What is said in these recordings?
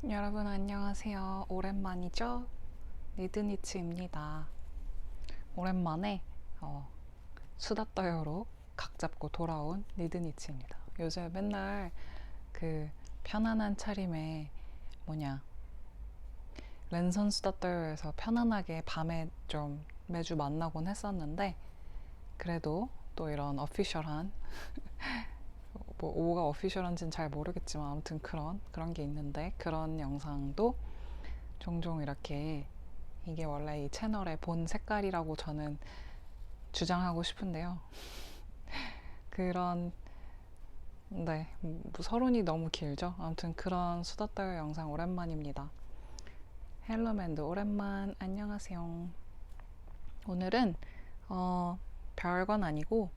여러분 안녕하세요. 오랜만이죠? 니드니츠입니다. 오랜만에 수다 떠요로 각 잡고 돌아온 니드니츠입니다. 요새 맨날 그 편안한 차림에 뭐냐 랜선 수다 떠요에서 편안하게 밤에 좀 매주 만나곤 했었는데 그래도 또 이런 어피셜한 뭐 오가 어피셜한지는 잘 모르겠지만 아무튼 그런 게 있는데 그런 영상도 종종 이렇게 이게 원래 이 채널의 본 색깔이라고 저는 주장하고 싶은데요. 그런 네, 뭐 서론이 너무 길죠. 아무튼 그런 수다 떨 영상 오랜만입니다. 헬로맨드 오랜만 안녕하세요. 오늘은 별건 아니고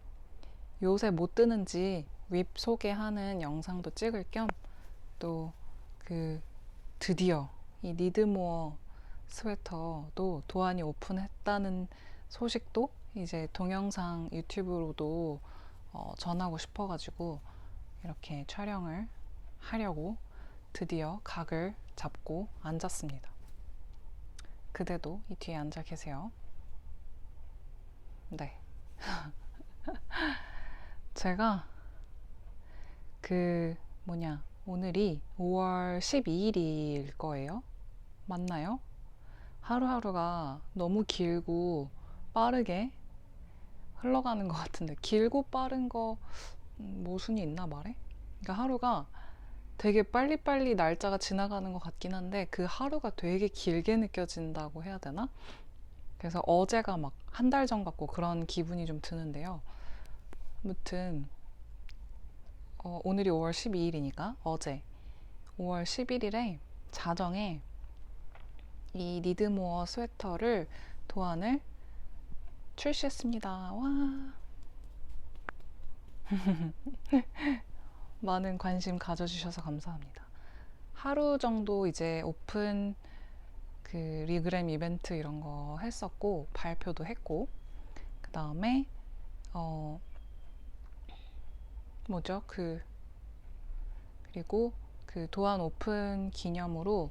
요새 뭐 뜨는지 웹 소개하는 영상도 찍을 겸 또 그 드디어 이 니드모어 스웨터도 도안이 오픈했다는 소식도 이제 동영상 유튜브로도 전하고 싶어가지고 이렇게 촬영을 하려고 드디어 각을 잡고 앉았습니다. 그대도 이 뒤에 앉아 계세요. 네. 제가 그 오늘이 5월 12일일 거예요. 맞나요? 하루하루가 너무 길고 빠르게 흘러가는 것 같은데 길고 빠른 거 모순이 있나 말해? 그러니까 하루가 되게 빨리빨리 날짜가 지나가는 것 같긴 한데 그 하루가 되게 길게 느껴진다고 해야 되나? 그래서 어제가 막 한 달 전 같고 그런 기분이 좀 드는데요. 아무튼 오늘이 5월 12일이니까 어제 5월 11일에 자정에 이 니드모어 스웨터를 도안을 출시했습니다. 와. 많은 관심 가져주셔서 감사합니다. 하루 정도 이제 오픈 그 리그램 이벤트 이런 거 했었고 발표도 했고 그 다음에 뭐죠 그리고 그 도안 오픈 기념으로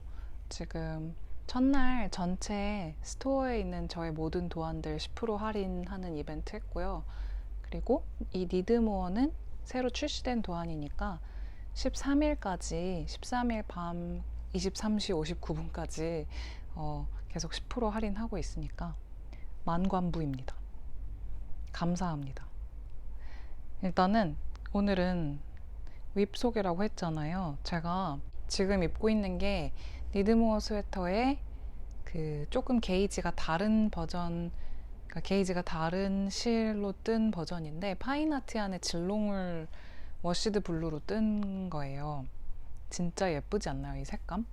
지금 첫날 전체 스토어에 있는 저의 모든 도안들 10% 할인하는 이벤트 했고요. 그리고 이 니드모어는 새로 출시된 도안이니까 13일까지 13일 밤 23시 59분까지 계속 10% 할인하고 있으니까 만관부입니다. 감사합니다. 일단은 오늘은 윕 소개라고 했잖아요. 제가 지금 입고 있는 게 니드모어 스웨터의 그 조금 게이지가 다른 버전, 그러니까 게이지가 다른 실로 뜬 버전인데 파인아트 안에 질롱을 워시드 블루로 뜬 거예요. 진짜 예쁘지 않나요, 이 색감?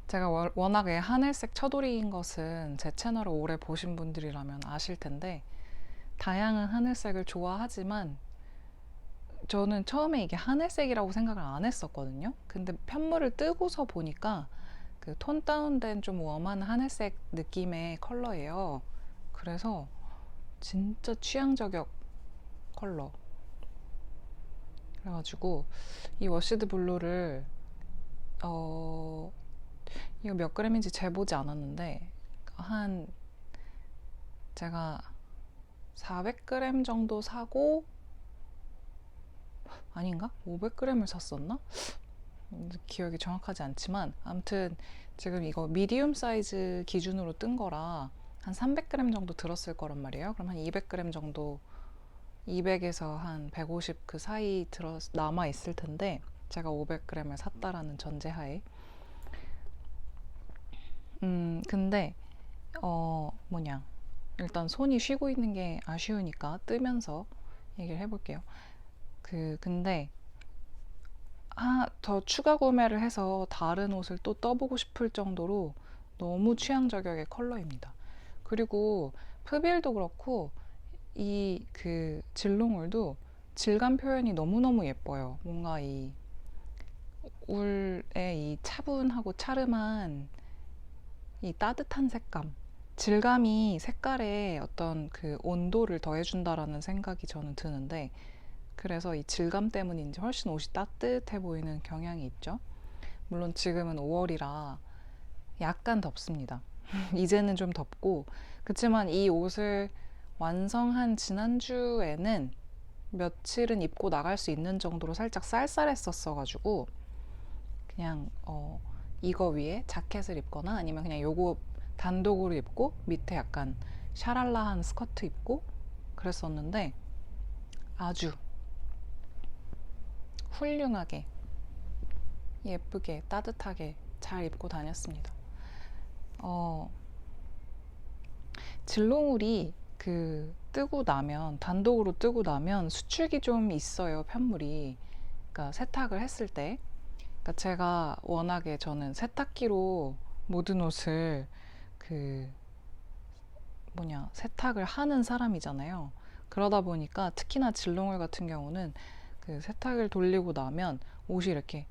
제가 워낙에 하늘색 처돌이인 것은 제 채널을 오래 보신 분들이라면 아실 텐데 다양한 하늘색을 좋아하지만 저는 처음에 이게 하늘색이라고 생각을 안 했었거든요. 근데 편물을 뜨고서 보니까 그 톤 다운된 좀 웜한 하늘색 느낌의 컬러예요. 그래서 진짜 취향 저격 컬러. 그래가지고 이 워시드 블루를 이거 몇 그램인지 재보지 않았는데 한 제가 400g 정도 사고 아닌가? 500g을 샀었나? 기억이 정확하지 않지만 아무튼 지금 이거 미디움 사이즈 기준으로 뜬 거라 한 300g 정도 들었을 거란 말이에요. 그럼 한 200g 정도 200에서 한 150 그 사이 남아 있을 텐데 제가 500g을 샀다라는 전제하에 근데 일단 손이 쉬고 있는 게 아쉬우니까 뜨면서 얘기를 해볼게요. 근데 더 추가 구매를 해서 다른 옷을 또 떠보고 싶을 정도로 너무 취향 저격의 컬러입니다. 그리고 프빌도 그렇고 이 그 질롱울도 질감 표현이 너무너무 예뻐요. 뭔가 이 울의 이 차분하고 차름한 이 따뜻한 색감, 질감이 색깔에 어떤 그 온도를 더해준다라는 생각이 저는 드는데 그래서 이 질감 때문인지 훨씬 옷이 따뜻해 보이는 경향이 있죠. 물론 지금은 5월이라 약간 덥습니다. 이제는 좀 덥고, 그치만 이 옷을 완성한 지난주에는 며칠은 입고 나갈 수 있는 정도로 살짝 쌀쌀했었어가지고, 그냥 이거 위에 자켓을 입거나 아니면 그냥 요거 단독으로 입고 밑에 약간 샤랄라한 스커트 입고 그랬었는데 아주 훌륭하게 예쁘게 따뜻하게 잘 입고 다녔습니다. 어, 진롱울이 그 뜨고 나면 단독으로 뜨고 나면 수축이 좀 있어요, 편물이. 그러니까 세탁을 했을 때. 그러니까 제가 워낙에 저는 세탁기로 모든 옷을 그 세탁을 하는 사람이잖아요. 그러다 보니까 특히나 진롱울 같은 경우는 그 세탁을 돌리고 나면 옷이 이렇게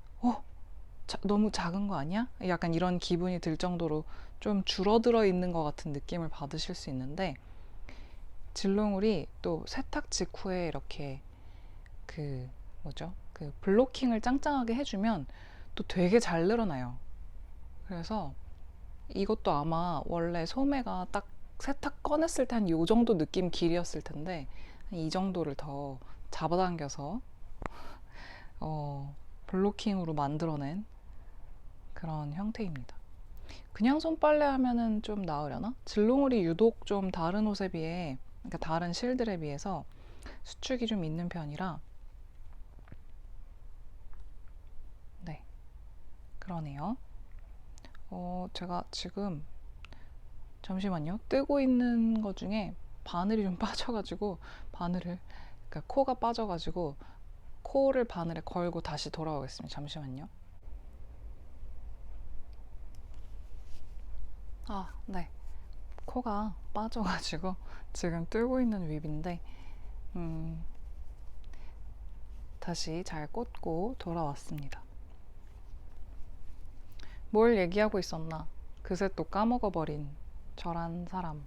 너무 작은 거 아니야? 약간 이런 기분이 들 정도로 좀 줄어들어 있는 것 같은 느낌을 받으실 수 있는데, 진롱울이 또 세탁 직후에 이렇게 그 그 블로킹을 짱짱하게 해주면 또 되게 잘 늘어나요. 그래서 이것도 아마 원래 소매가 딱 세탁 꺼냈을 때 한 요 정도 느낌 길이었을 텐데 이 정도를 더 잡아당겨서 블로킹으로 만들어낸 그런 형태입니다. 그냥 손빨래 하면은 좀 나으려나? 진롱울이 유독 좀 다른 옷에 비해, 그러니까 다른 실들에 비해서 수축이 좀 있는 편이라, 네, 그러네요. 제가 지금 잠시만요. 뜨고 있는 것 중에 바늘이 좀 빠져가지고 그러니까 코가 빠져가지고 코를 바늘에 걸고 다시 돌아오겠습니다. 잠시만요. 네. 코가 빠져가지고 지금 뜨고 있는 윕인데 다시 잘 꽂고 돌아왔습니다. 뭘 얘기하고 있었나? 그새 또 까먹어버린 저란 사람.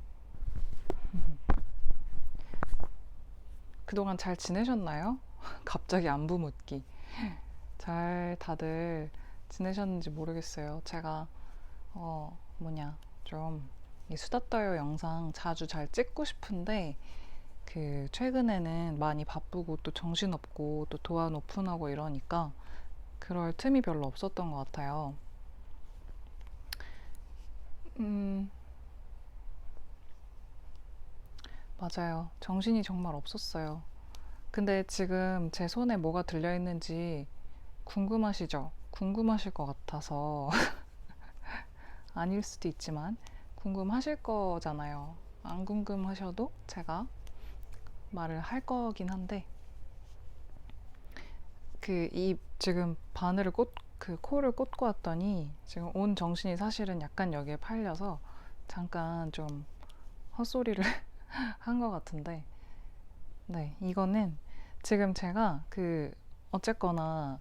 그동안 잘 지내셨나요? 갑자기 안부 묻기. 잘 다들 지내셨는지 모르겠어요. 제가 좀 이 수다 떠요 영상 자주 잘 찍고 싶은데 그 최근에는 많이 바쁘고 또 정신없고 또 도안 오픈하고 이러니까 그럴 틈이 별로 없었던 것 같아요. 맞아요. 정신이 정말 없었어요. 근데 지금 제 손에 뭐가 들려있는지 궁금하시죠? 궁금하실 것 같아서 아닐 수도 있지만 궁금하실 거잖아요. 안 궁금하셔도 제가 말을 할 거긴 한데, 지금 바늘을 코를 꽂고 왔더니 지금 온 정신이 사실은 약간 여기에 팔려서 잠깐 좀 헛소리를 한 것 같은데, 네, 이거는 지금 제가 어쨌거나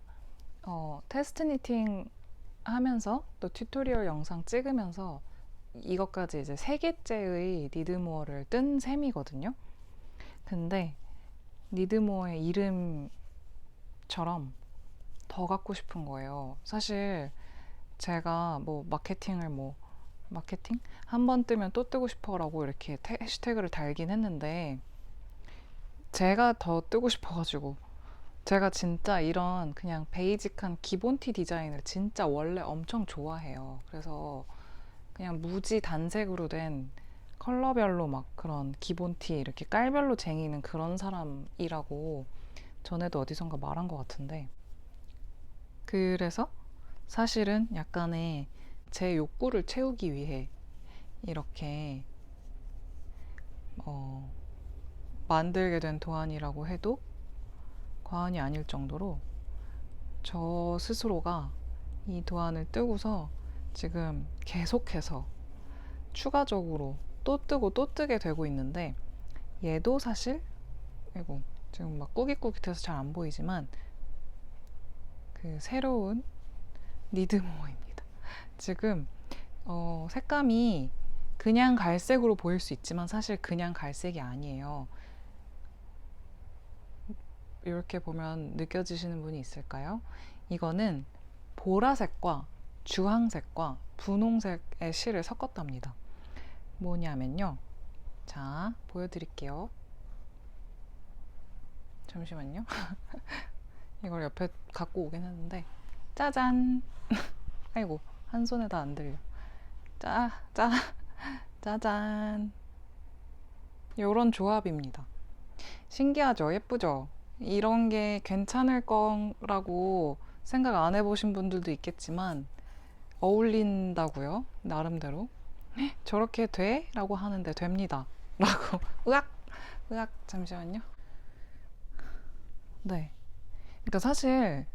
테스트 니팅 하면서 또 튜토리얼 영상 찍으면서 이것까지 이제 3개째의 니드모어를 뜬 셈이거든요. 근데 니드모어의 이름처럼 더 갖고 싶은 거예요. 사실 제가 마케팅? 한 번 뜨면 또 뜨고 싶어라고 이렇게 해시태그를 달긴 했는데 제가 더 뜨고 싶어가지고, 제가 진짜 이런 그냥 베이직한 기본티 디자인을 진짜 원래 엄청 좋아해요. 그래서 그냥 무지 단색으로 된 컬러별로 막 그런 기본티 이렇게 깔별로 쟁이는 그런 사람이라고 전에도 어디선가 말한 것 같은데, 그래서 사실은 약간의 제 욕구를 채우기 위해 이렇게 만들게 된 도안이라고 해도 과언이 아닐 정도로 저 스스로가 이 도안을 뜨고서 지금 계속해서 추가적으로 또 뜨고 또 뜨게 되고 있는데, 얘도 사실 지금 막 꾸깃꾸깃해서 잘 안 보이지만 그 새로운 니드모어입니다. 지금 색감이 그냥 갈색으로 보일 수 있지만 사실 그냥 갈색이 아니에요. 이렇게 보면 느껴지시는 분이 있을까요? 이거는 보라색과 주황색과 분홍색의 실을 섞었답니다. 뭐냐면요. 자, 보여드릴게요. 잠시만요. 이걸 옆에 갖고 오긴 했는데, 짜잔! 아이고, 한 손에 다 안 들려. 짜잔! 요런 조합입니다. 신기하죠? 예쁘죠? 이런 게 괜찮을 거라고 생각 안 해보신 분들도 있겠지만, 어울린다고요? 나름대로. 저렇게 돼? 라고 하는데 됩니다. 라고. 으악! 잠시만요. 네. 그러니까 사실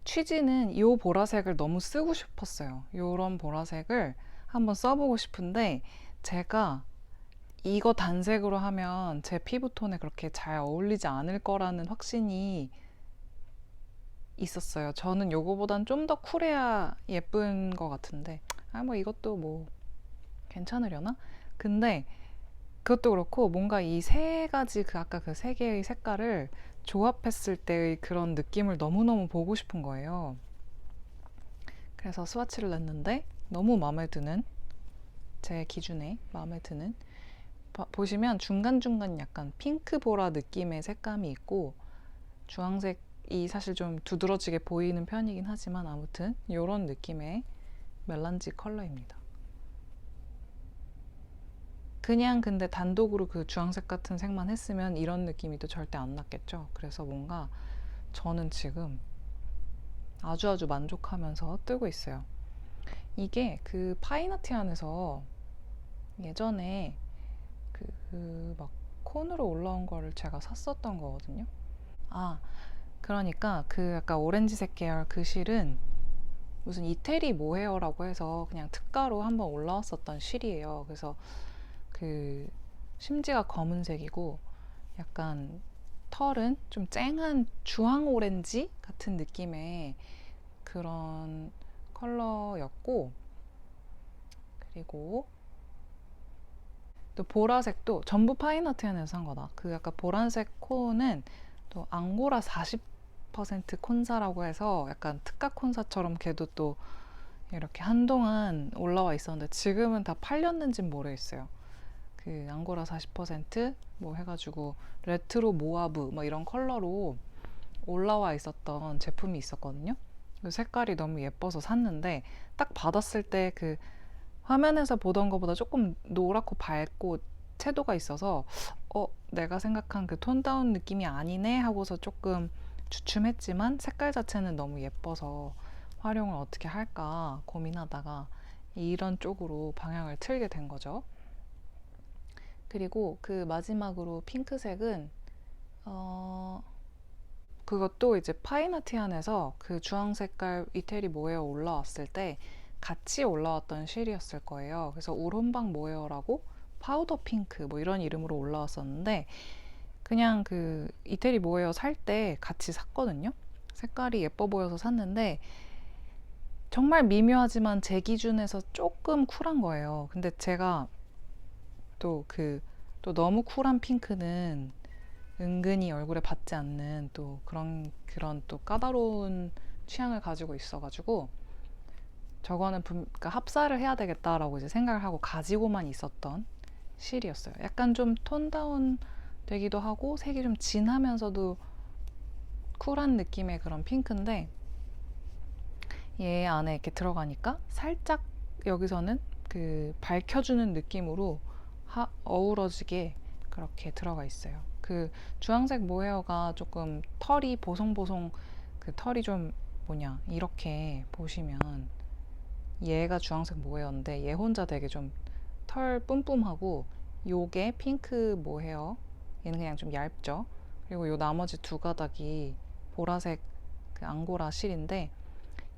취지는 이 보라색을 너무 쓰고 싶었어요. 이런 보라색을 한번 써보고 싶은데 제가 이거 단색으로 하면 제 피부톤에 그렇게 잘 어울리지 않을 거라는 확신이 있었어요. 저는 요거보단 좀 더 쿨해야 예쁜 것 같은데 뭐 이것도 뭐 괜찮으려나? 근데 그것도 그렇고 뭔가 이 세 가지 아까 그 세 개의 색깔을 조합했을 때의 그런 느낌을 너무너무 보고 싶은 거예요. 그래서 스와치를 냈는데 너무 마음에 드는, 제 기준에 마음에 드는, 보시면 중간중간 약간 핑크보라 느낌의 색감이 있고 주황색이 사실 좀 두드러지게 보이는 편이긴 하지만 아무튼 이런 느낌의 멜란지 컬러입니다. 그냥 근데 단독으로 그 주황색 같은 색만 했으면 이런 느낌이 또 절대 안 났겠죠. 그래서 뭔가 저는 지금 아주 만족하면서 뜨고 있어요. 이게 그 파이나티안에서 예전에 막 콘으로 올라온 거를 제가 샀었던 거거든요. 그러니까 그 약간 오렌지색 계열 그 실은 무슨 이태리 모헤어라고 해서 그냥 특가로 한번 올라왔었던 실이에요. 그래서 그 심지가 검은색이고 약간 털은 좀 쨍한 주황 오렌지 같은 느낌의 그런 컬러였고, 그리고 또 보라색도 전부 파인아트에서 산 거다. 그 약간 보라색 콘은 또 앙고라 40% 콘사라고 해서 약간 특가 콘사처럼 걔도 또 이렇게 한동안 올라와 있었는데 지금은 다 팔렸는지는 모르겠어요. 그 앙고라 40%뭐 해가지고 레트로 모아브 뭐 이런 컬러로 올라와 있었던 제품이 있었거든요. 그 색깔이 너무 예뻐서 샀는데 딱 받았을 때 그 화면에서 보던 것보다 조금 노랗고 밝고 채도가 있어서 내가 생각한 그 톤다운 느낌이 아니네 하고서 조금 주춤했지만 색깔 자체는 너무 예뻐서 활용을 어떻게 할까 고민하다가 이런 쪽으로 방향을 틀게 된 거죠. 그리고 그 마지막으로 핑크색은 그것도 이제 파이나티안에서 그 주황 색깔 이태리 모헤어 올라왔을 때 같이 올라왔던 실이었을 거예요. 그래서 울혼박 모헤어라고 파우더 핑크 뭐 이런 이름으로 올라왔었는데 그냥 그 이태리 모헤어 살 때 같이 샀거든요. 색깔이 예뻐 보여서 샀는데 정말 미묘하지만 제 기준에서 조금 쿨한 거예요. 근데 제가 또 너무 쿨한 핑크는 은근히 얼굴에 받지 않는 또 그런 또 까다로운 취향을 가지고 있어가지고 저거는 그러니까 합사를 해야 되겠다라고 이제 생각을 하고 가지고만 있었던 실이었어요. 약간 좀 톤다운 되기도 하고 색이 좀 진하면서도 쿨한 느낌의 그런 핑크인데 얘 안에 이렇게 들어가니까 살짝 여기서는 그 밝혀주는 느낌으로 어우러지게 그렇게 들어가 있어요. 그 주황색 모헤어가 조금 털이 보송보송 그 털이 좀 이렇게 보시면 얘가 주황색 모헤어인데 얘 혼자 되게 좀 털 뿜뿜하고 요게 핑크 모헤어 얘는 그냥 좀 얇죠. 그리고 요 나머지 두 가닥이 보라색 그 앙고라 실인데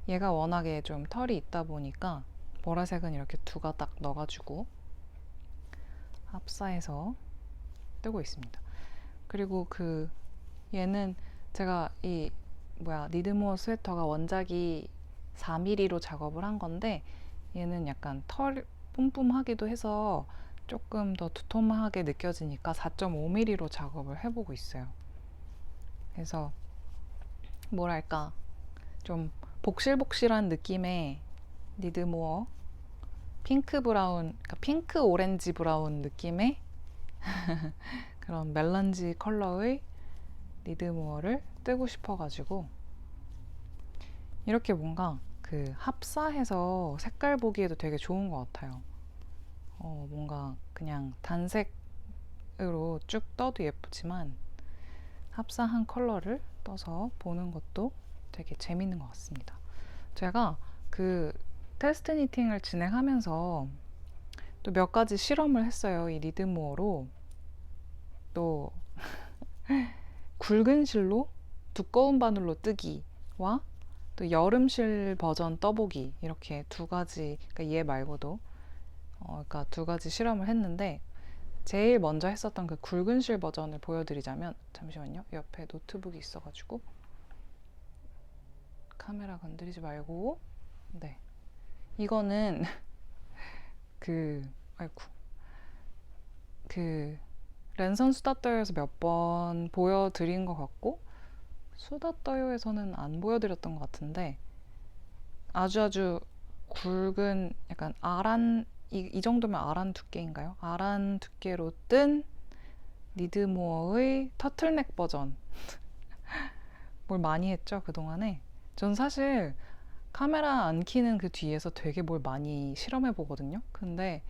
얘가 워낙에 좀 털이 있다 보니까 보라색은 이렇게 두 가닥 넣어가지고 합사해서 뜨고 있습니다. 그리고 그 얘는 제가 니드모어 스웨터가 원작이 4mm로 작업을 한 건데 얘는 약간 털 뿜뿜하기도 해서 조금 더 두툼하게 느껴지니까 4.5mm로 작업을 해보고 있어요. 그래서 뭐랄까 좀 복실복실한 느낌의 니드모어 핑크 브라운, 그러니까 핑크 오렌지 브라운 느낌의 그런 멜란지 컬러의 니드모어를 뜨고 싶어가지고 이렇게 뭔가 그 합사해서 색깔 보기에도 되게 좋은 것 같아요. 뭔가 그냥 단색으로 쭉 떠도 예쁘지만 합사한 컬러를 떠서 보는 것도 되게 재밌는 것 같습니다. 제가 그 테스트 니팅을 진행하면서 또 몇 가지 실험을 했어요. 이 리드모어로. 또 굵은 실로 두꺼운 바늘로 뜨기와 또 여름실 버전 떠보기, 이렇게 두 가지, 그러니까 얘 말고도 그러니까 두 가지 실험을 했는데, 제일 먼저 했었던 그 굵은 실 버전을 보여드리자면, 잠시만요, 옆에 노트북이 있어가지고 카메라 건드리지 말고. 네, 이거는 아이고, 랜선 수다 떠요에서 몇 번 보여드린 것 같고, 수다 떠요에서는 안 보여드렸던 것 같은데, 아주 굵은 약간 아란, 이 정도면 아란 두께인가요? 아란 두께로 뜬 니드모어의 터틀넥 버전. 뭘 많이 했죠, 그동안에. 전 사실 카메라 안 켜는 그 뒤에서 되게 뭘 많이 실험해 보거든요. 근데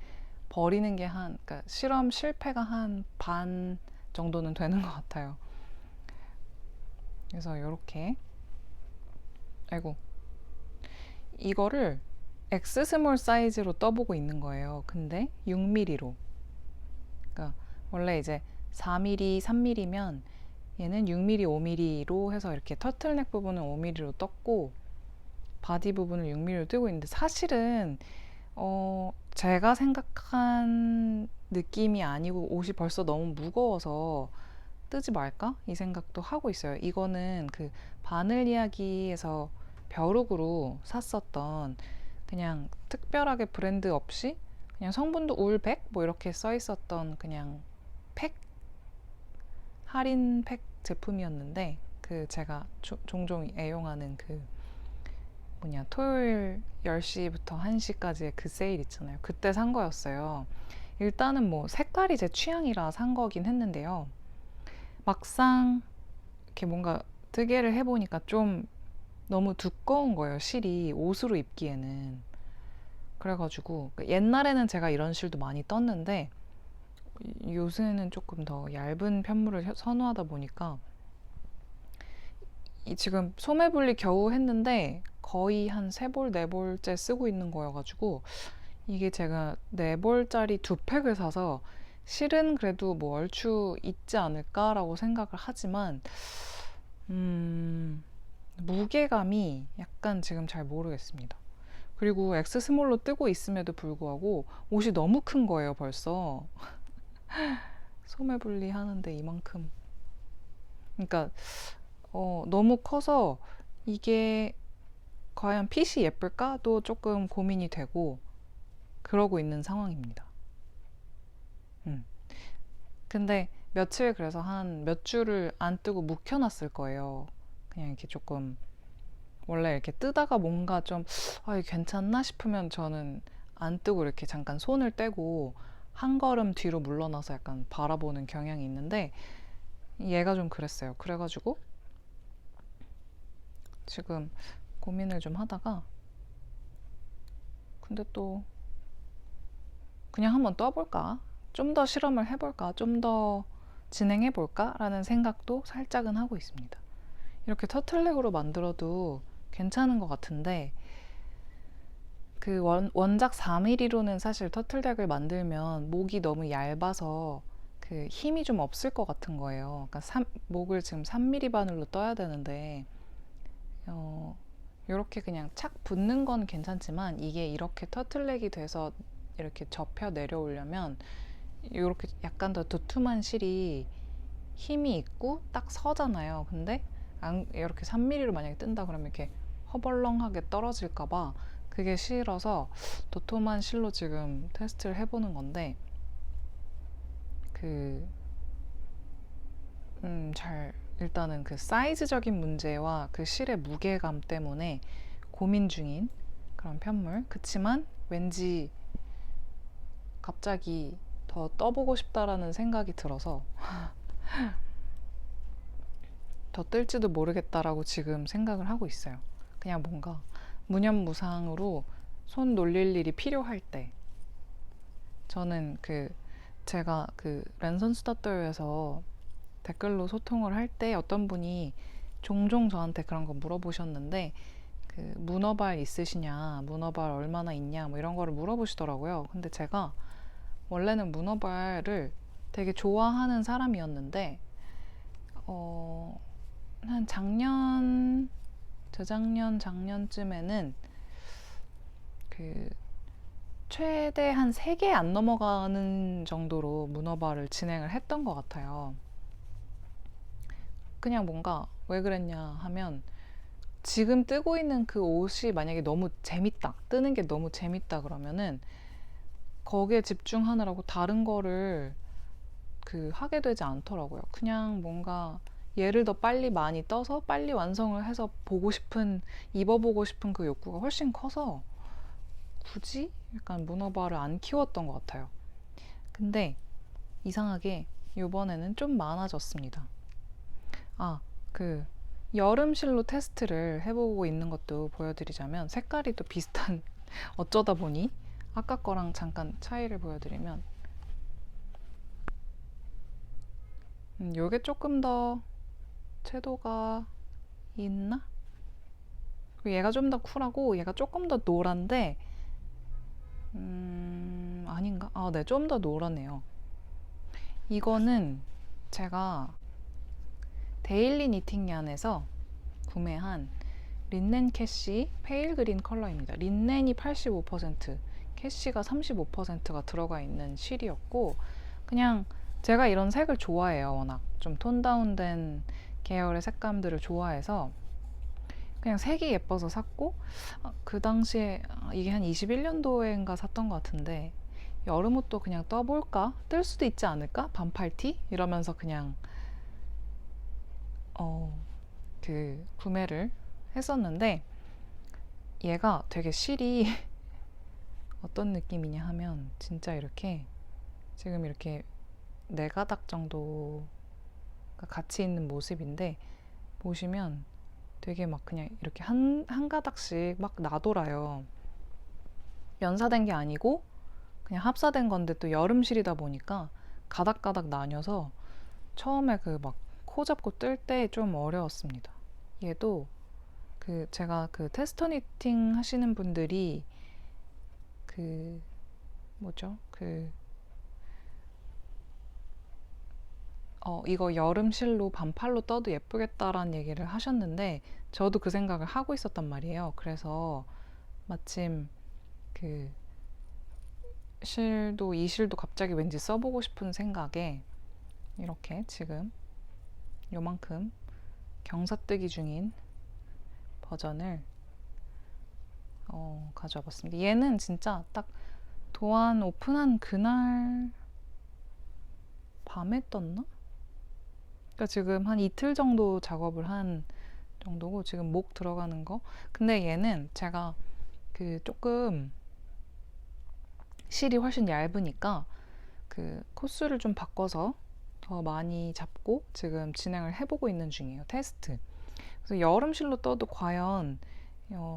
버리는 게 그러니까 실험 실패가 한 반 정도는 되는 것 같아요. 그래서 이렇게, 아이고, 이거를 X 스몰 사이즈로 떠보고 있는 거예요. 근데 6mm로. 그러니까 원래 이제 4mm, 3mm면 얘는 6mm, 5mm로 해서 이렇게 터틀넥 부분은 5mm로 떴고 바디 부분을 6mm로 뜨고 있는데, 사실은 제가 생각한 느낌이 아니고 옷이 벌써 너무 무거워서 뜨지 말까? 이 생각도 하고 있어요. 이거는 그 바늘 이야기에서 벼룩으로 샀었던, 그냥 특별하게 브랜드 없이 그냥 성분도 울100 뭐 이렇게 써 있었던 그냥 팩, 할인 팩 제품이었는데, 그 제가 종종 애용하는 그 토요일 10시부터 1시까지의 그 세일 있잖아요. 그때 산 거였어요. 일단은 뭐 색깔이 제 취향이라 산 거긴 했는데요. 막상 이렇게 뭔가 뜨개를 해보니까 좀 너무 두꺼운 거예요, 실이 옷으로 입기에는. 그래가지고 옛날에는 제가 이런 실도 많이 떴는데 요새는 조금 더 얇은 편물을 선호하다 보니까 지금 소매분리 겨우 했는데 거의 한 3볼, 4볼째 쓰고 있는 거여가지고, 이게 제가 4볼짜리 2팩을 사서 실은 그래도 뭐 얼추 있지 않을까라고 생각을 하지만 무게감이 약간 지금 잘 모르겠습니다. 그리고 X 스몰로 뜨고 있음에도 불구하고 옷이 너무 큰 거예요, 벌써. 소매 분리하는데 이만큼. 그러니까 너무 커서 이게 과연 핏이 예쁠까도 조금 고민이 되고 그러고 있는 상황입니다. 근데 며칠 그래서 한 몇 줄을 안 뜨고 묵혀놨을 거예요. 그냥 이렇게 조금, 원래 이렇게 뜨다가 뭔가 좀 이게 괜찮나 싶으면 저는 안 뜨고 이렇게 잠깐 손을 떼고 한 걸음 뒤로 물러나서 약간 바라보는 경향이 있는데, 얘가 좀 그랬어요. 그래가지고 지금 고민을 좀 하다가, 근데 또 그냥 한번 떠볼까? 좀 더 실험을 해볼까? 좀 더 진행해볼까? 라는 생각도 살짝은 하고 있습니다. 이렇게 터틀넥으로 만들어도 괜찮은 것 같은데, 그 원작 4mm로는 사실 터틀넥을 만들면 목이 너무 얇아서 그 힘이 좀 없을 것 같은 거예요. 그러니까 목을 지금 3mm 바늘로 떠야 되는데, 이렇게 그냥 착 붙는 건 괜찮지만 이게 이렇게 터틀넥이 돼서 이렇게 접혀 내려오려면 이렇게 약간 더 두툼한 실이 힘이 있고 딱 서잖아요. 근데 이렇게 3mm로 만약에 뜬다 그러면 이렇게 허벌렁하게 떨어질까봐 그게 싫어서 도톰한 실로 지금 테스트를 해보는 건데, 일단은 그 사이즈적인 문제와 그 실의 무게감 때문에 고민 중인 그런 편물. 그치만 왠지 갑자기 더 떠보고 싶다라는 생각이 들어서 더 뜰지도 모르겠다라고 지금 생각을 하고 있어요. 그냥 뭔가 무념무상으로 손 놀릴 일이 필요할 때, 저는 제가 랜선 스타터에서 댓글로 소통을 할 때 어떤 분이 종종 저한테 그런 거 물어보셨는데, 문어발 있으시냐, 문어발 얼마나 있냐, 뭐 이런 거를 물어보시더라고요. 근데 제가 원래는 문어발을 되게 좋아하는 사람이었는데, 한 재작년, 작년쯤에는 최대 한 3개 안 넘어가는 정도로 문어발을 진행을 했던 것 같아요. 그냥 뭔가 왜 그랬냐 하면, 지금 뜨고 있는 그 옷이 만약에 너무 재밌다, 뜨는 게 너무 재밌다 그러면은 거기에 집중하느라고 다른 거를 하게 되지 않더라고요. 그냥 뭔가 얘를 더 빨리 많이 떠서 빨리 완성을 해서 입어보고 싶은 그 욕구가 훨씬 커서 굳이 약간 문어발을 안 키웠던 것 같아요. 근데 이상하게 이번에는 좀 많아졌습니다. 여름실로 테스트를 해보고 있는 것도 보여드리자면, 색깔이 또 비슷한 어쩌다 보니 아까 거랑 잠깐 차이를 보여드리면, 요게 조금 더 채도가 있나? 얘가 좀 더 쿨하고 얘가 조금 더 노란데, 아닌가? 네, 좀 더 노랗네요. 이거는 제가 데일리 니팅얀에서 구매한 린넨 캐시 페일 그린 컬러입니다. 린넨이 85%, 캐시가 35%가 들어가 있는 실이었고, 그냥 제가 이런 색을 좋아해요. 워낙 좀 톤 다운된 계열의 색감들을 좋아해서 그냥 색이 예뻐서 샀고, 그 당시에 이게 한 21년도인가 샀던 것 같은데, 여름옷도 그냥 떠볼까? 뜰 수도 있지 않을까? 반팔티? 이러면서 그냥 구매를 했었는데, 얘가 되게 실이 어떤 느낌이냐 하면, 진짜 이렇게 지금 이렇게 4가닥 정도가 같이 있는 모습인데, 보시면 되게 막 그냥 이렇게 한 가닥씩 막 나돌아요. 연사된 게 아니고 그냥 합사된 건데, 또 여름실이다 보니까 가닥가닥 나뉘어서 처음에 막 코 잡고 뜰 때 좀 어려웠습니다. 얘도 제가 테스터 니팅 하시는 분들이 뭐죠? 이거 여름실로 반팔로 떠도 예쁘겠다라는 얘기를 하셨는데, 저도 그 생각을 하고 있었단 말이에요. 그래서 마침 이 실도 갑자기 왠지 써보고 싶은 생각에 이렇게 지금 요만큼 경사뜨기 중인 버전을 가져와 봤습니다. 얘는 진짜 딱 도안 오픈한 그날 밤에 떴나? 그러니까 지금 한 이틀 정도 작업을 한 정도고, 지금 목 들어가는 거. 근데 얘는 제가 조금 실이 훨씬 얇으니까 코스를 좀 바꿔서 더 많이 잡고 지금 진행을 해보고 있는 중이에요. 테스트. 그래서 여름실로 떠도 과연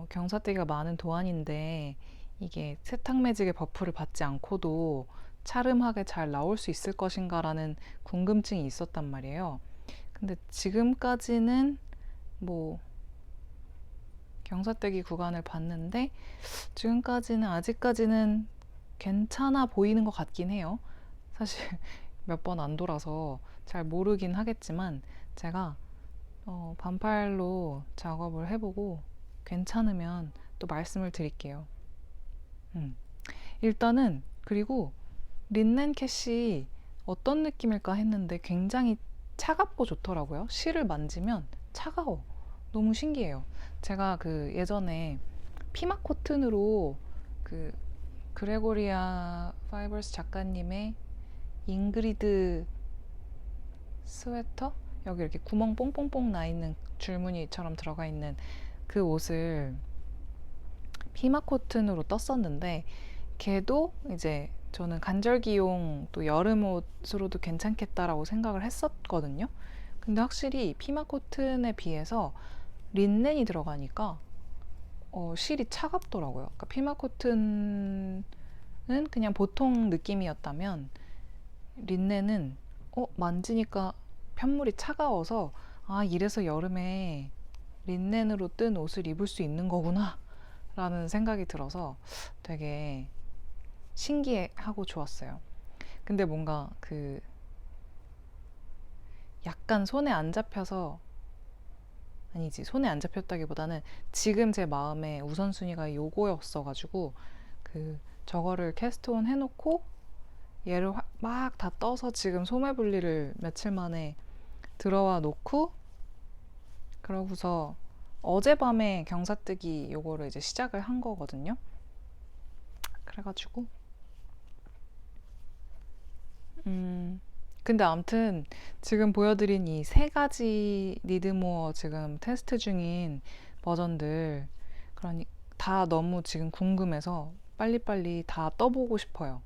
경사뜨기가 많은 도안인데 이게 세탁 매직의 버프를 받지 않고도 차름하게 잘 나올 수 있을 것인가라는 궁금증이 있었단 말이에요. 근데 지금까지는 경사뜨기 구간을 봤는데, 지금까지는 아직까지는 괜찮아 보이는 것 같긴 해요. 사실 몇 번 안 돌아서 잘 모르긴 하겠지만, 제가 반팔로 작업을 해보고 괜찮으면 또 말씀을 드릴게요. 일단은, 그리고 린넨 캐시 어떤 느낌일까 했는데 굉장히 차갑고 좋더라고요. 실을 만지면 차가워. 너무 신기해요. 제가 예전에 피마 코튼으로 그레고리아 파이버스 작가님의 잉그리드 스웨터? 여기 이렇게 구멍 뽕뽕뽕 나 있는 줄무늬처럼 들어가 있는 그 옷을 피마코튼으로 떴었는데 걔도 이제 저는 간절기용 또 여름 옷으로도 괜찮겠다라고 생각을 했었거든요. 근데 확실히 피마코튼에 비해서 린넨이 들어가니까 실이 차갑더라고요. 그러니까 피마코튼은 그냥 보통 느낌이었다면 린넨은 만지니까 편물이 차가워서 이래서 여름에 린넨으로 뜬 옷을 입을 수 있는 거구나 라는 생각이 들어서 되게 신기해하고 좋았어요. 근데 뭔가 약간 손에 안 잡혀서, 아니지, 손에 안 잡혔다기보다는 지금 제 마음의 우선순위가 요거였어가지고 저거를 캐스트온 해놓고 얘를 막 다 떠서 지금 소매분리를 며칠 만에 들어와 놓고, 그러고서 어젯밤에 경사뜨기 요거를 이제 시작을 한 거거든요. 그래가지고 근데 아무튼 지금 보여드린 이 세 가지 니드모어 지금 테스트 중인 버전들, 그러니 다 너무 지금 궁금해서 빨리빨리 다 떠보고 싶어요.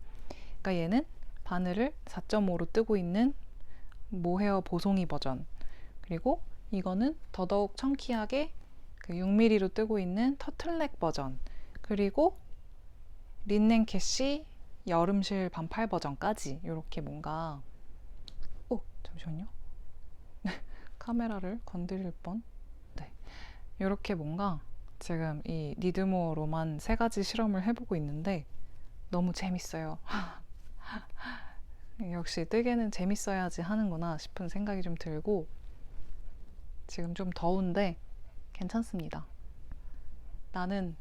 그러니까 얘는 바늘을 4.5로 뜨고 있는 모헤어 보송이 버전, 그리고 이거는 더더욱 청키하게 6mm로 뜨고 있는 터틀넥 버전, 그리고 린넨 캐시 여름실 반팔 버전까지 이렇게 뭔가 잠시만요. 카메라를 건드릴 뻔. 네, 이렇게 뭔가 지금 이 니드모어로만 세 가지 실험을 해보고 있는데 너무 재밌어요. 역시 뜨개는 재밌어야지 하는구나 싶은 생각이 좀 들고, 지금 좀 더운데 괜찮습니다. 나는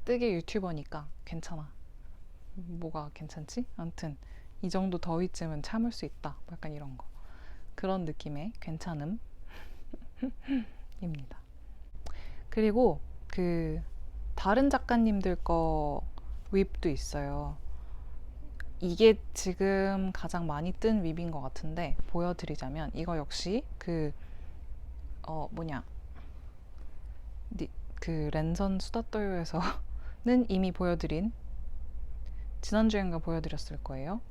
뜨개 유튜버니까 괜찮아. 뭐가 괜찮지? 아무튼 이 정도 더위쯤은 참을 수 있다. 약간 이런 거. 그런 느낌의 괜찮음입니다. 그리고 다른 작가님들 거 윕도 있어요. 이게 지금 가장 많이 뜬 윕인 것 같은데 보여드리자면, 이거 역시 랜선 수다떠요에서는 이미 보여드린, 지난주엔가 보여드렸을 거예요.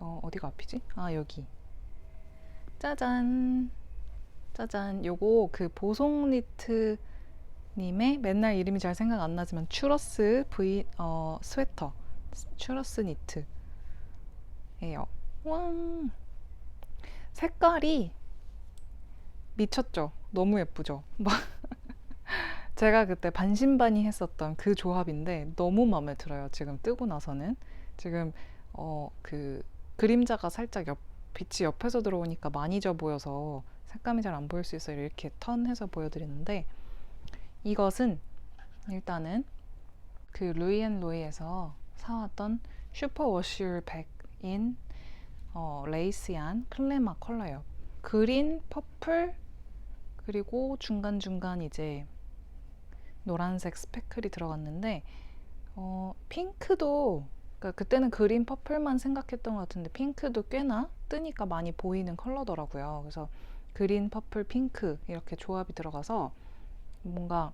어디가 앞이지? 여기. 짜잔. 짜잔. 요거 보송니트 님의, 맨날 이름이 잘 생각 안 나지만 추러스 스웨터, 추러스 니트예요. 왕. 색깔이 미쳤죠? 너무 예쁘죠? 막 제가 그때 반신반의 했었던 그 조합인데 너무 마음에 들어요. 지금 뜨고 나서는. 지금 그림자가 살짝 빛이 옆에서 들어오니까 많이 져 보여서 색감이 잘 안 보일 수 있어요. 이렇게 턴해서 보여드리는데, 이것은 일단은 루이앤로이에서 사왔던 슈퍼 워쉬 백인 레이시한 클레마 컬러예요. 그린, 퍼플, 그리고 중간중간 이제 노란색 스패클이 들어갔는데, 핑크도, 그러니까 그때는 그린, 퍼플만 생각했던 것 같은데 핑크도 꽤나 뜨니까 많이 보이는 컬러더라고요. 그래서 그린, 퍼플, 핑크 이렇게 조합이 들어가서 뭔가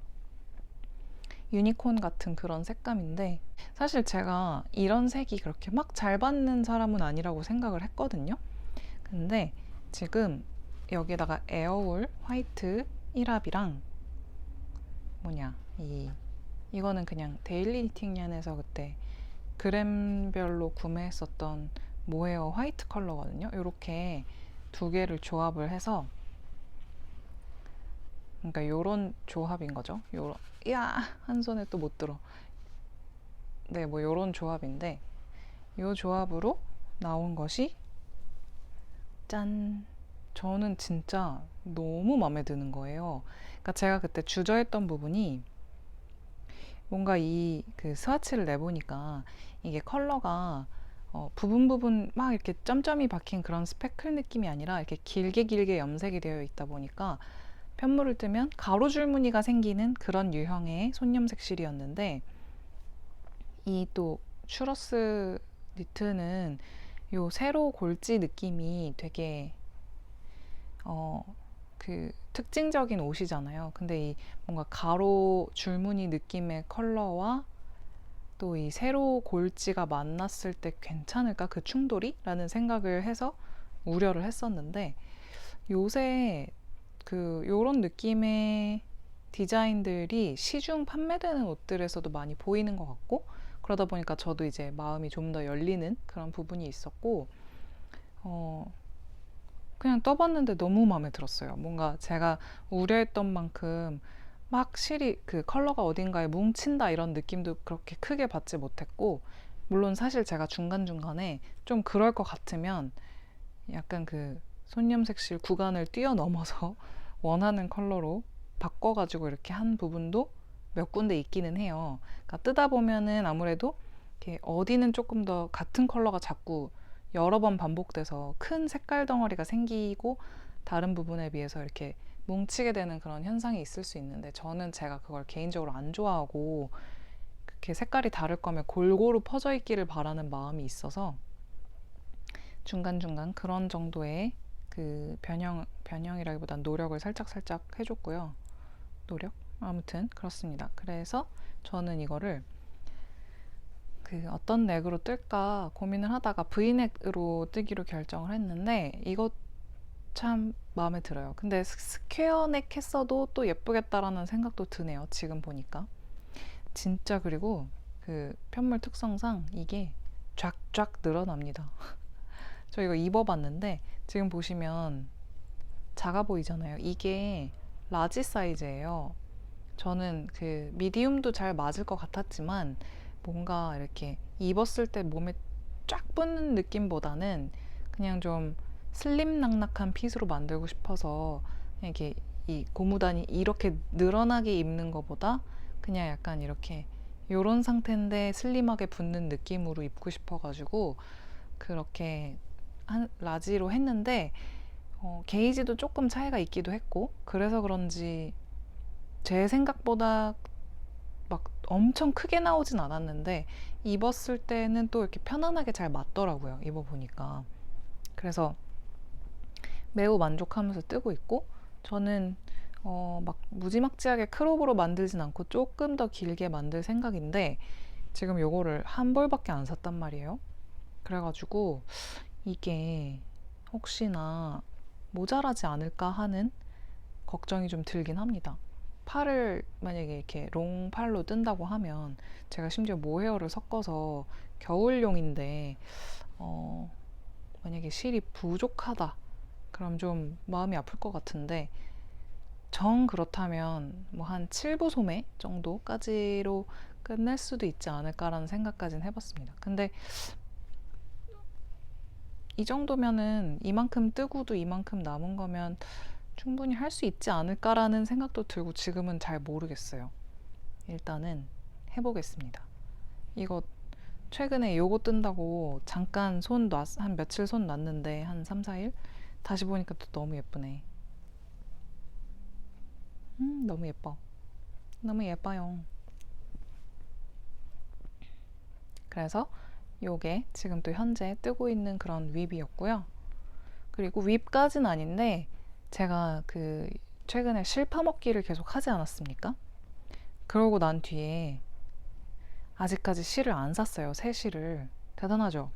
유니콘 같은 그런 색감인데, 사실 제가 이런 색이 그렇게 막 잘 받는 사람은 아니라고 생각을 했거든요. 근데 지금 여기에다가 에어울 화이트 1합이랑 이거는 그냥 데일리 니팅얀에서 그때 그램별로 구매했었던 모헤어 화이트 컬러거든요. 이렇게 두 개를 조합을 해서, 그러니까 요런 조합인 거죠. 한 손에 또 못 들어. 네, 뭐 요런 조합인데, 요 조합으로 나온 것이 짠! 저는 진짜 너무 마음에 드는 거예요. 그러니까 제가 그때 주저했던 부분이, 뭔가 스와치를 내보니까 이게 컬러가 부분 막 이렇게 점점이 박힌 그런 스패클 느낌이 아니라 이렇게 길게 염색이 되어 있다 보니까 편물을 뜨면 가로줄 무늬가 생기는 그런 유형의 손염색 실이었는데, 이 또 추러스 니트는 요 세로 골지 느낌이 되게 그 특징적인 옷이잖아요. 근데 이 뭔가 가로 줄무늬 느낌의 컬러와 또 이 세로 골지가 만났을 때 괜찮을까? 그 충돌이? 라는 생각을 해서 우려를 했었는데 요새 그 요런 느낌의 디자인들이 시중 판매되는 옷들에서도 많이 보이는 것 같고 그러다 보니까 저도 이제 마음이 좀 더 열리는 그런 부분이 있었고 그냥 떠봤는데 너무 마음에 들었어요. 뭔가 제가 우려했던 만큼 막 실이 그 컬러가 어딘가에 뭉친다 이런 느낌도 그렇게 크게 받지 못했고 물론 사실 제가 중간중간에 좀 그럴 것 같으면 약간 그 손염색실 구간을 뛰어넘어서 원하는 컬러로 바꿔가지고 이렇게 한 부분도 몇 군데 있기는 해요. 그러니까 뜨다 보면은 아무래도 이렇게 어디는 조금 더 같은 컬러가 자꾸 여러 번 반복돼서 큰 색깔 덩어리가 생기고 다른 부분에 비해서 이렇게 뭉치게 되는 그런 현상이 있을 수 있는데 저는 제가 그걸 개인적으로 안 좋아하고 그렇게 색깔이 다를 거면 골고루 퍼져 있기를 바라는 마음이 있어서 중간중간 그런 정도의 그 변형이라기보단 노력을 살짝 해줬고요. 노력? 아무튼 그렇습니다. 그래서 저는 이거를 그 어떤 넥으로 뜰까 고민을 하다가 V넥으로 뜨기로 결정을 했는데 이거 참 마음에 들어요. 근데 스퀘어 넥 했어도 또 예쁘겠다라는 생각도 드네요. 지금 보니까. 진짜 그리고 그 편물 특성상 이게 쫙쫙 늘어납니다. 저 이거 입어봤는데 지금 보시면 작아 보이잖아요. 이게 라지 사이즈예요. 저는 그 미디움도 잘 맞을 것 같았지만 뭔가 이렇게 입었을 때 몸에 쫙 붙는 느낌보다는 그냥 좀 슬림 낙낙한 핏으로 만들고 싶어서 이렇게 이 고무단이 이렇게 늘어나게 입는 것보다 그냥 약간 이렇게 요런 상태인데 슬림하게 붙는 느낌으로 입고 싶어가지고 그렇게 라지로 했는데 게이지도 조금 차이가 있기도 했고 그래서 그런지 제 생각보다 막 엄청 크게 나오진 않았는데 입었을 때는 또 이렇게 편안하게 잘 맞더라고요. 입어보니까. 그래서 매우 만족하면서 뜨고 있고 저는 막 무지막지하게 크롭으로 만들진 않고 조금 더 길게 만들 생각인데 지금 요거를 한 벌밖에 안 샀단 말이에요. 그래가지고 이게 혹시나 모자라지 않을까 하는 걱정이 좀 들긴 합니다. 팔을 만약에 이렇게 롱팔로 뜬다고 하면 제가 심지어 모헤어를 섞어서 겨울용인데 만약에 실이 부족하다 그럼 좀 마음이 아플 것 같은데 정 그렇다면 뭐 한 7부 소매 정도까지로 끝낼 수도 있지 않을까라는 생각까지는 해봤습니다. 근데 이 정도면은 이만큼 뜨고도 이만큼 남은 거면 충분히 할 수 있지 않을까라는 생각도 들고 지금은 잘 모르겠어요. 일단은 해보겠습니다. 이거 최근에 요거 뜬다고 잠깐 한 며칠 손 놨는데 한 3, 4일? 다시 보니까 또 너무 예쁘네. 너무 예뻐. 너무 예뻐요. 그래서 요게 지금 또 현재 뜨고 있는 그런 윕이었고요. 그리고 윕까진 아닌데 제가 그 최근에 실파먹기를 계속 하지 않았습니까? 그러고 난 뒤에 아직까지 실을 안 샀어요. 새 실을. 대단하죠?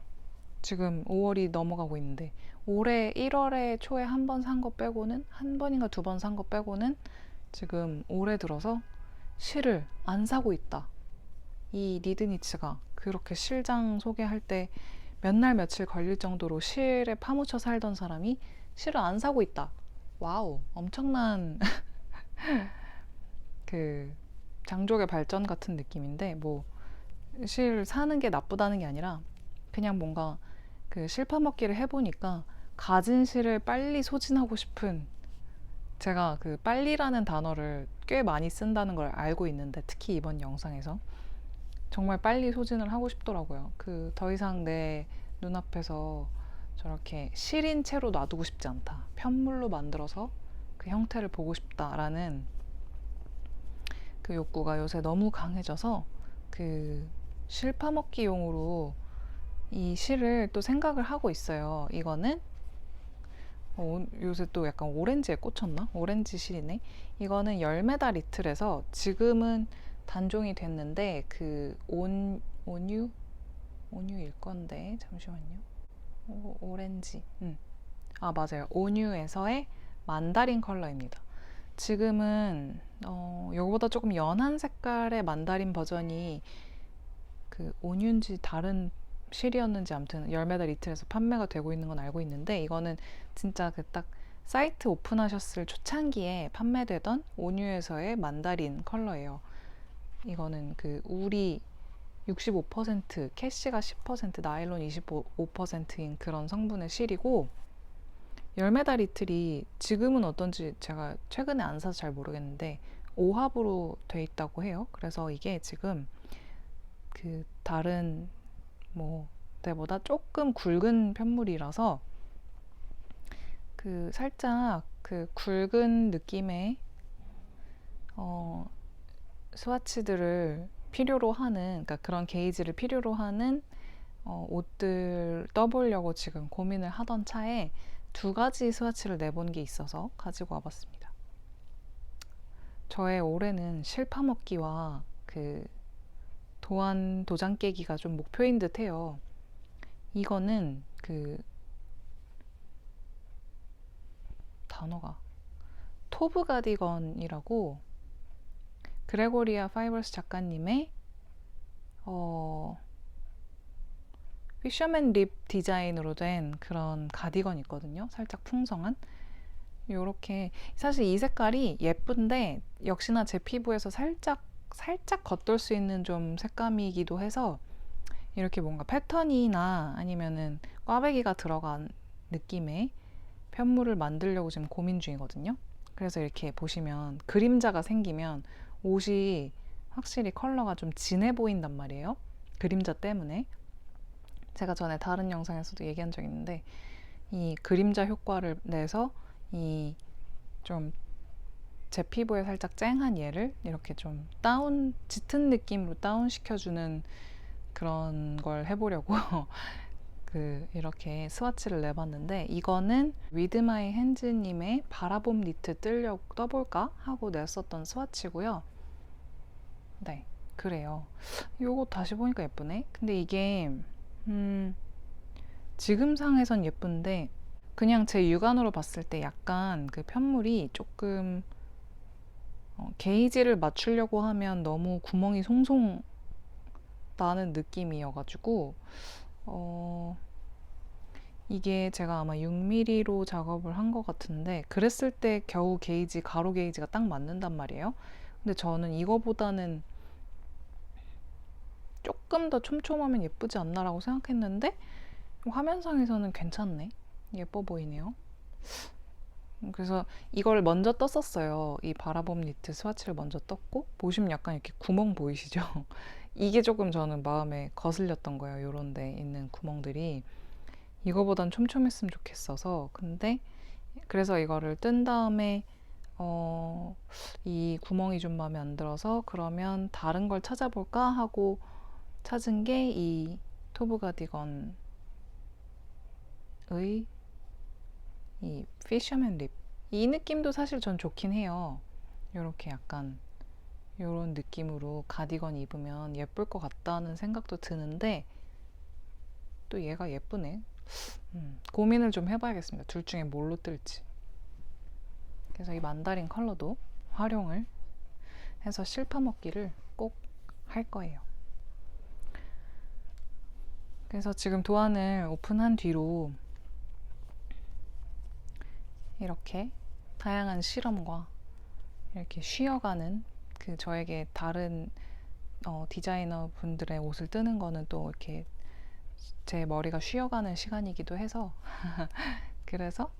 지금 5월이 넘어가고 있는데 올해 1월에 초에 한 번 산 거 빼고는 한 번인가 두 번 산 거 빼고는 지금 올해 들어서 실을 안 사고 있다. 이 리드니츠가 그렇게 실장 소개할 때 몇 날 며칠 걸릴 정도로 실에 파묻혀 살던 사람이 실을 안 사고 있다. 와우, 엄청난 그 장족의 발전 같은 느낌인데 뭐 실 사는 게 나쁘다는 게 아니라 그냥 뭔가 그 실파먹기를 해보니까 가진 실을 빨리 소진하고 싶은 제가 그 빨리라는 단어를 꽤 많이 쓴다는 걸 알고 있는데 특히 이번 영상에서 정말 빨리 소진을 하고 싶더라고요. 그 더 이상 내 눈앞에서 저렇게 실인 채로 놔두고 싶지 않다. 편물로 만들어서 그 형태를 보고 싶다라는 그 욕구가 요새 너무 강해져서 그 실파먹기용으로 이 실을 또 생각을 하고 있어요. 이거는 요새 또 약간 오렌지에 꽂혔나? 오렌지 실이네. 이거는 10m 리틀에서 지금은 단종이 됐는데 온유? 온유일 건데 잠시만요. 오렌지. 아, 맞아요. 온유에서의 만다린 컬러입니다. 지금은 이거보다 조금 연한 색깔의 만다린 버전이 그 온유인지 다른 실이었는지 아무튼 10m 리틀에서 판매가 되고 있는 건 알고 있는데, 이거는 진짜 그 딱 사이트 오픈하셨을 초창기에 판매되던 온유에서의 만다린 컬러예요. 이거는 그 울이 65%, 캐시가 10%, 나일론 25%인 그런 성분의 실이고, 10m 리틀이 지금은 어떤지 제가 최근에 안 사서 잘 모르겠는데 5합으로 돼 있다고 해요. 그래서 이게 지금 그 다른 뭐 때보다 조금 굵은 편물이라서 그 살짝 그 굵은 느낌의 스와치들을 필요로 하는, 그러니까 그런 게이지를 필요로 하는 옷들 떠보려고 지금 고민을 하던 차에 2가지 스와치를 내본 게 있어서 가지고 와봤습니다. 저의 올해는 실파먹기와 그 도장 깨기가 좀 목표인 듯 해요. 이거는 그 단어가 토브 가디건이라고 그레고리아 파이버스 작가님의 피셔맨 립 디자인으로 된 그런 가디건이 있거든요. 살짝 풍성한 요렇게. 사실 이 색깔이 예쁜데 역시나 제 피부에서 살짝 겉돌 수 있는 좀 색감이기도 해서 이렇게 뭔가 패턴이나 아니면은 꽈배기가 들어간 느낌의 편물을 만들려고 지금 고민 중이거든요. 그래서 이렇게 보시면 그림자가 생기면 옷이 확실히 컬러가 좀 진해 보인단 말이에요. 그림자 때문에. 제가 전에 다른 영상에서도 얘기한 적 있는데 이 그림자 효과를 내서 이 좀 제 피부에 살짝 쨍한 얘를 이렇게 좀 짙은 느낌으로 다운 시켜주는 그런 걸 해보려고 이렇게 스와치를 내봤는데, 이거는 위드 마이 핸즈님의 바라봄 니트 떠볼까 하고 냈었던 스와치고요. 네, 그래요. 요거 다시 보니까 예쁘네. 근데 이게 지금 상에선 예쁜데 그냥 제 육안으로 봤을 때 약간 그 편물이 조금 게이지를 맞추려고 하면 너무 구멍이 송송 나는 느낌이어가지고 이게 제가 아마 6mm로 작업을 한 것 같은데 그랬을 때 겨우 가로 게이지가 딱 맞는단 말이에요. 근데 저는 이거보다는 조금 더 촘촘하면 예쁘지 않나라고 생각했는데 화면상에서는 괜찮네. 예뻐 보이네요. 그래서 이걸 먼저 떴었어요. 이 바라봄 니트 스와치를 먼저 떴고, 보시면 약간 이렇게 구멍 보이시죠? 이게 조금 저는 마음에 거슬렸던 거예요. 요런 데 있는 구멍들이 이거보단 촘촘했으면 좋겠어서. 근데 그래서 이거를 뜬 다음에 이 구멍이 좀 마음에 안 들어서 그러면 다른 걸 찾아볼까 하고 찾은 게 이 토브 가디건의 이 피셔맨 립. 이 느낌도 사실 전 좋긴 해요. 요렇게 약간 요런 느낌으로 가디건 입으면 예쁠 것 같다는 생각도 드는데 또 얘가 예쁘네. 고민을 좀 해봐야겠습니다. 둘 중에 뭘로 뜰지. 그래서 이 만다린 컬러도 활용을 해서 실파먹기를 꼭 할 거예요. 그래서 지금 도안을 오픈한 뒤로 이렇게 다양한 실험과 이렇게 쉬어가는 저에게 다른 디자이너 분들의 옷을 뜨는 거는 또 이렇게 제 머리가 쉬어가는 시간이기도 해서 그래서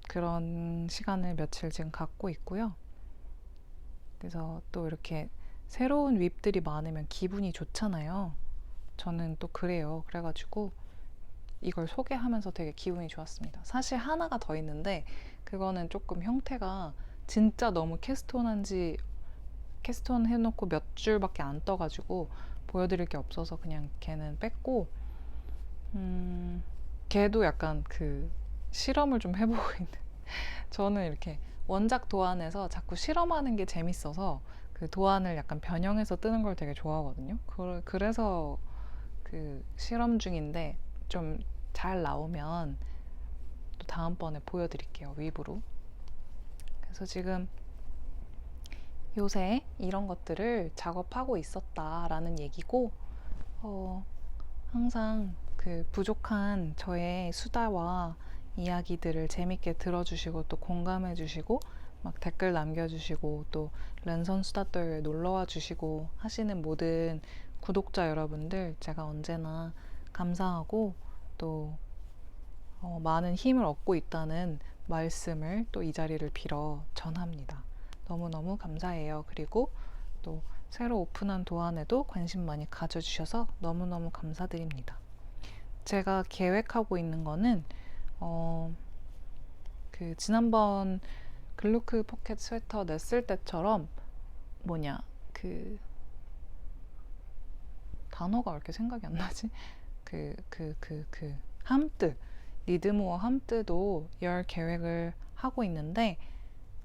그런 시간을 며칠 지금 갖고 있고요. 그래서 또 이렇게 새로운 윕들이 많으면 기분이 좋잖아요. 저는 또 그래요. 그래가지고 이걸 소개하면서 되게 기분이 좋았습니다. 사실 하나가 더 있는데 그거는 조금 형태가 진짜 너무 캐스톤 해놓고 몇 줄밖에 안 떠가지고 보여드릴 게 없어서 그냥 걔는 뺐고, 걔도 약간 실험을 좀 해보고 있는. 저는 이렇게 원작 도안에서 자꾸 실험하는 게 재밌어서 그 도안을 약간 변형해서 뜨는 걸 되게 좋아하거든요. 그래서 그 실험 중인데 좀 잘 나오면 또 다음번에 보여드릴게요. 위브로. 그래서 지금 요새 이런 것들을 작업하고 있었다라는 얘기고, 항상 그 부족한 저의 수다와 이야기들을 재밌게 들어주시고 또 공감해주시고 막 댓글 남겨주시고 또 랜선 수다터에 놀러와 주시고 하시는 모든 구독자 여러분들 제가 언제나 감사하고 또 많은 힘을 얻고 있다는 말씀을 또 이 자리를 빌어 전합니다. 너무너무 감사해요. 그리고 또 새로 오픈한 도안에도 관심 많이 가져주셔서 너무너무 감사드립니다. 제가 계획하고 있는 거는 그 지난번 글루크 포켓 스웨터 냈을 때처럼 그 단어가 왜 이렇게 생각이 안 나지? 함뜨 리드모어 함뜨도 열 계획을 하고 있는데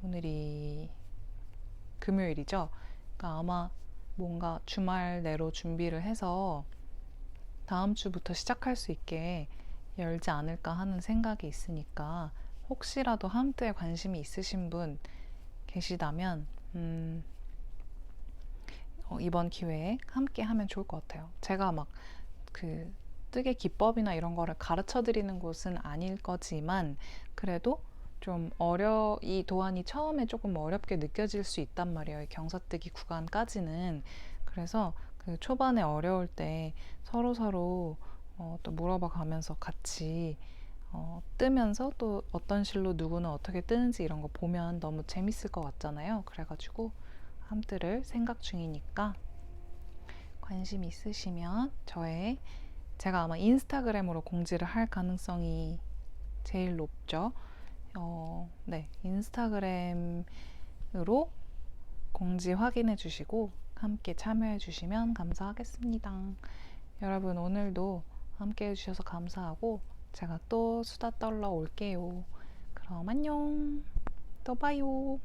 오늘이 금요일이죠. 그러니까 아마 뭔가 주말 내로 준비를 해서 다음 주부터 시작할 수 있게 열지 않을까 하는 생각이 있으니까 혹시라도 함뜨에 관심이 있으신 분 계시다면 이번 기회에 함께 하면 좋을 것 같아요. 제가 막 그 뜨개 기법이나 이런 거를 가르쳐 드리는 곳은 아닐 거지만 그래도 좀 이 도안이 처음에 조금 어렵게 느껴질 수 있단 말이에요. 이 경사뜨기 구간까지는. 그래서 그 초반에 어려울 때 서로 또 물어봐 가면서 같이 뜨면서 또 어떤 실로 누구는 어떻게 뜨는지 이런 거 보면 너무 재밌을 것 같잖아요. 그래가지고 함뜨를 생각 중이니까 관심 있으시면 제가 아마 인스타그램으로 공지를 할 가능성이 제일 높죠. 네, 인스타그램으로 공지 확인해 주시고 함께 참여해 주시면 감사하겠습니다. 여러분 오늘도 함께 해주셔서 감사하고 제가 또 수다 떨러 올게요. 그럼 안녕. 또 봐요.